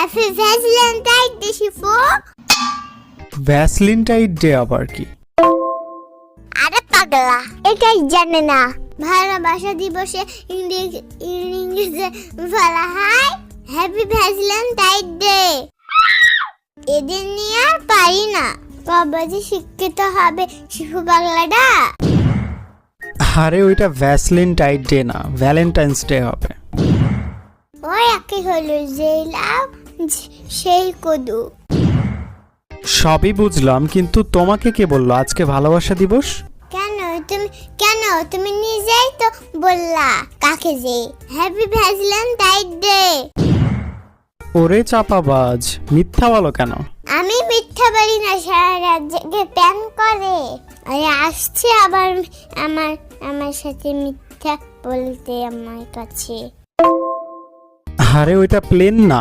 Happy Valentine day Shifu. ভ্যাসলিনটাইন day আবার কি? আরে পাগলা, এটাই জানে না? ভালোবাসা দিবসে ইংরেজিতে বলা হয় হ্যাপি ভ্যালেন্টাইন ডে। এদিন নিয়ে আর পারি না, কবে যে শিক্ষিত হবে শিশু পাগলাটা। আরে ওইটা ভ্যাসলিনটাইন ডে না, ভ্যালেন্টাইন্স ডে হবে। ওই একই হলো, যেই লাভ সেই কদু। সবই বুঝলাম, কিন্তু তোমাকে কে বললো আজকে ভালোবাসা দিবস? তুমি নিজেই তো বললা কাকে যে হ্যাপি ভ্যালেন্টাইন ডে। ওরে চাপাবাজ, মিথ্যা বলো কেন? আমি মিথ্যা বলি না, সারা রাজ্যকে প্যান করে। আরে আসছে আবার আমার সাথে মিথ্যা বলতে আমার কাছে। আরে ওইটা প্লেন না,